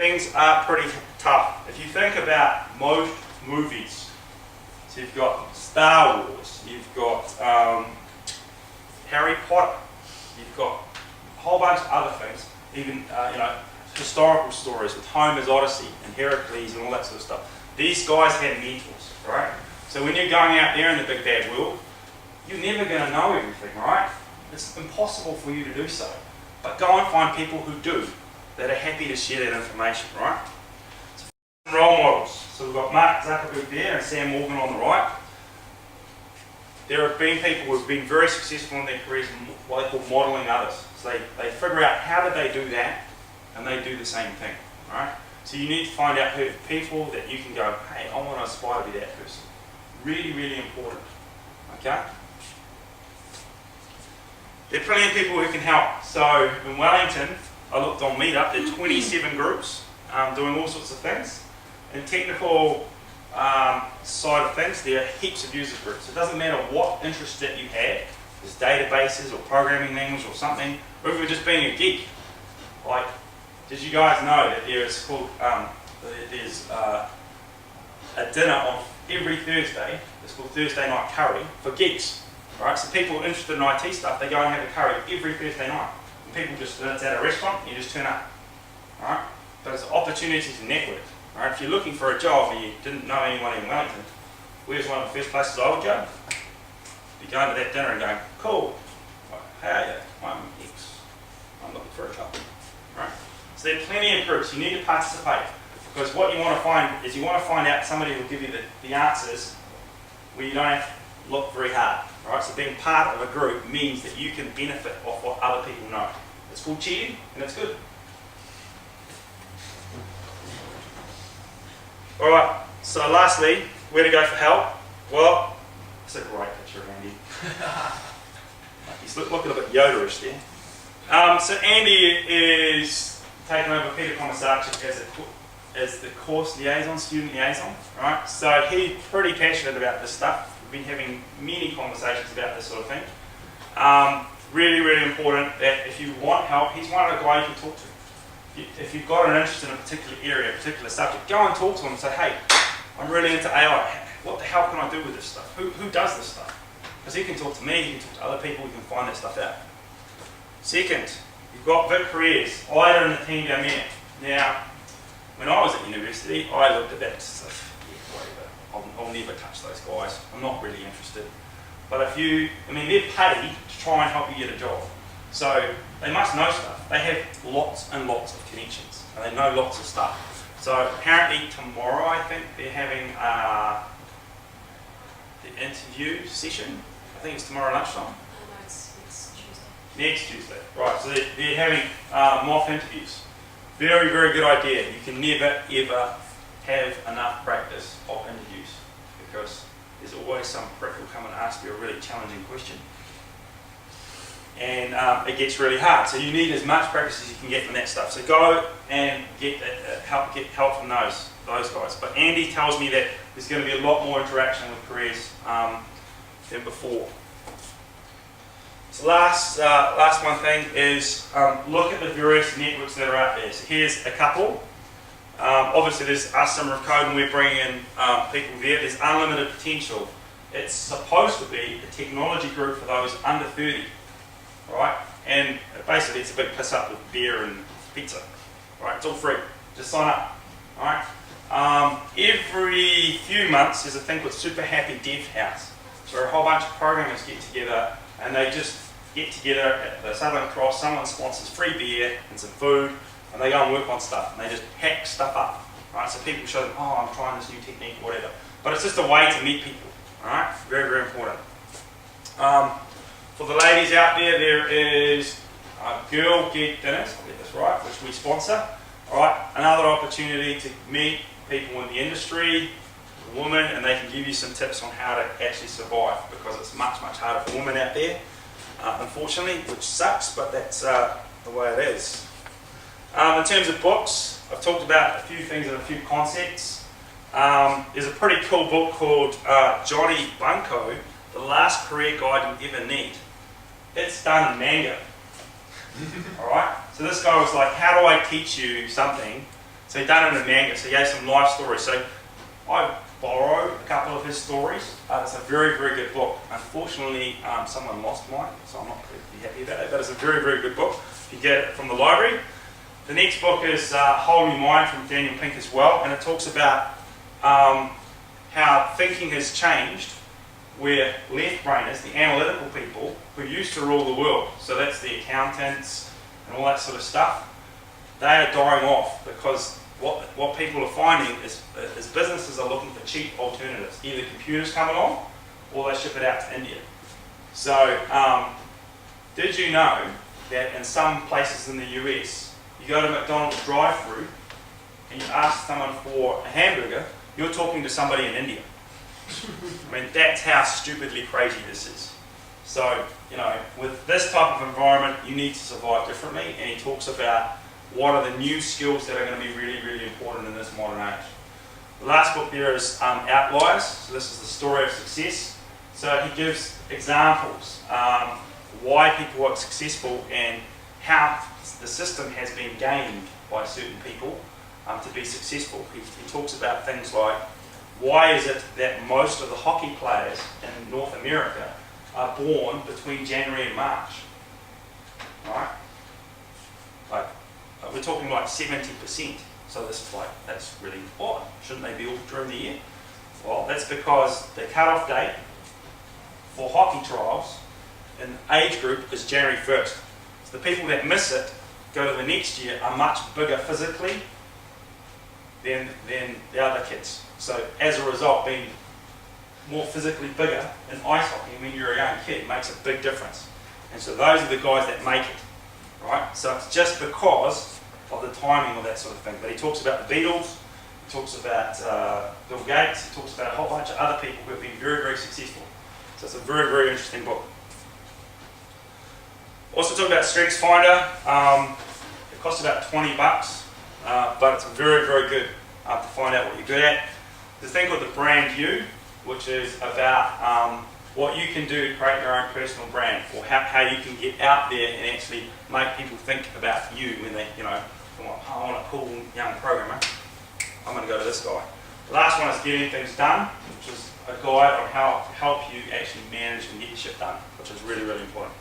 Things are pretty tough. If you think about most movies, so you've got Star Wars, you've got Harry Potter, you've got a whole bunch of other things, even historical stories with Homer's Odyssey and Heracles and all that sort of stuff. These guys had mentors, right? So when you're going out there in the big bad world, you're never going to know everything, right? It's impossible for you to do so. But go and find people who do, that are happy to share that information, right? So role models. So we've got Mark Zuckerberg there and Sam Morgan on the right. There have been people who have been very successful in their careers in what they call modelling others. So they figure out how did they do that, and they do the same thing, right? So you need to find out people that you can go, hey, I want to aspire to be that person. Really, really important, okay? There are plenty of people who can help. So in Wellington, I looked on Meetup, there are 27 groups doing all sorts of things. In technical side of things, there are heaps of user groups. It doesn't matter what interest that you have, there's databases or programming language or something, or even just being a geek. Like, did you guys know that there's a dinner on every Thursday, it's called Thursday Night Curry, for geeks. Right? So people interested in IT stuff, they go and have a curry every Thursday night. And people just, it's at a restaurant, and you just turn up. Right? But it's opportunities to network. Right? If you're looking for a job and you didn't know anyone in Wellington, where's one of the first places I would go? You're going to that dinner and going, cool, how are you? I'm X. I'm looking for a job. Right? So there are plenty of groups. You need to participate. Because what you want to find is you want to find out somebody who will give you the answers where you don't have to look very hard. Right? So being part of a group means that you can benefit off what other people know. It's called cheating, and it's good. Alright, so lastly, where to go for help? Well, it's a great picture of Andy. He's looking a bit Yoda-ish there. So Andy is taking over Peter Commissarchik as the course liaison, student liaison. Right? So he's pretty passionate about this stuff. We've been having many conversations about this sort of thing. Really, really important that if you want help, he's one of the guys you can talk to. If you've got an interest in a particular area, a particular subject, go and talk to him and say, hey, I'm really into AI. What the hell can I do with this stuff? Who does this stuff? Because he can talk to me, he can talk to other people, he can find that stuff out. Second, you've got Vic Careers, Ida and the team down there. Now, when I was at university, I looked at that stuff. I'll never touch those guys. I'm not really interested. But they're paid to try and help you get a job. So they must know stuff. They have lots and lots of connections, and they know lots of stuff. So apparently tomorrow, I think, they're having the interview session. I think it's tomorrow lunchtime. No, it's Tuesday. Next Tuesday. Right, so they're having mock interviews. Very, very good idea. You can never, ever have enough practice of interviews, because there's always some prick who'll come and ask you a really challenging question. And it gets really hard. So you need as much practice as you can get from that stuff. So go and get help from those guys. But Andy tells me that there's going to be a lot more interaction with careers than before. So last one thing is look at the various networks that are out there. So here's a couple. Obviously there's us, Summer of Code, and we're bringing in people there. There's Unlimited Potential. It's supposed to be a technology group for those under 30, right? And basically it's a big piss up with beer and pizza, right? It's all free. Just sign up, right? Every few months there's a thing called Super Happy Dev House. So a whole bunch of programmers get together and they just get together at the Southern Cross. Someone sponsors free beer and some food, and they go and work on stuff, and they just hack stuff up, right? So people show them, oh, I'm trying this new technique or whatever. But it's just a way to meet people, all right? Very, very important. For the ladies out there, there is Girl Geek Dinners, I'll get this right, which we sponsor, all right? Another opportunity to meet people in the industry, women, and they can give you some tips on how to actually survive, because it's much, much harder for women out there, unfortunately, which sucks, but that's the way it is. In terms of books, I've talked about a few things and a few concepts. There's a pretty cool book called Johnny Bunko, The Last Career Guide You Ever Need. It's done in manga. Alright? So this guy was like, how do I teach you something So he done it in a manga, so he gave some life stories. So I borrowed a couple of his stories. It's a very, very good book. Unfortunately, someone lost mine, so I'm not pretty happy about it, but it's a very, very good book. You get it from the library. The next book is Whole New Mind from Daniel Pink as well, and it talks about how thinking has changed, where left-brainers, the analytical people, who used to rule the world, so that's the accountants and all that sort of stuff, they are dying off because what people are finding is businesses are looking for cheap alternatives. Either computers come along or they ship it out to India. So, did you know that in some places in the US, you go to McDonald's drive-through and you ask someone for a hamburger, you're talking to somebody in India. I mean, that's how stupidly crazy this is. So, you know, with this type of environment, you need to survive differently, and he talks about what are the new skills that are going to be really, really important in this modern age. The last book there is Outliers. So this is the story of success. So he gives examples why people are successful and how the system has been gamed by certain people to be successful. He talks about things like, why is it that most of the hockey players in North America are born between January and March? Right? Like, we're talking like 70%. So this is like, that's really odd. Shouldn't they be all during the year? Well, that's because the cut-off date for hockey trials in age group is January 1st. So the people that miss it go to the next year are much bigger physically than the other kids. So as a result, being more physically bigger in ice hockey when you're a young kid makes a big difference. And so those are the guys that make it, right? So it's just because of the timing of that sort of thing. But he talks about the Beatles, he talks about Bill Gates, he talks about a whole bunch of other people who have been very, very successful. So it's a very, very interesting book. Also talk about StrengthsFinder. It costs about $20, but it's very, very good to find out what you're good at. There's a thing called the Brand You, which is about what you can do to create your own personal brand, or how you can get out there and actually make people think about you when they, you know, I want a cool young programmer, I'm going to go to this guy. The last one is Getting Things Done, which is a guide on how to help you actually manage and get your shit done, which is really, really important.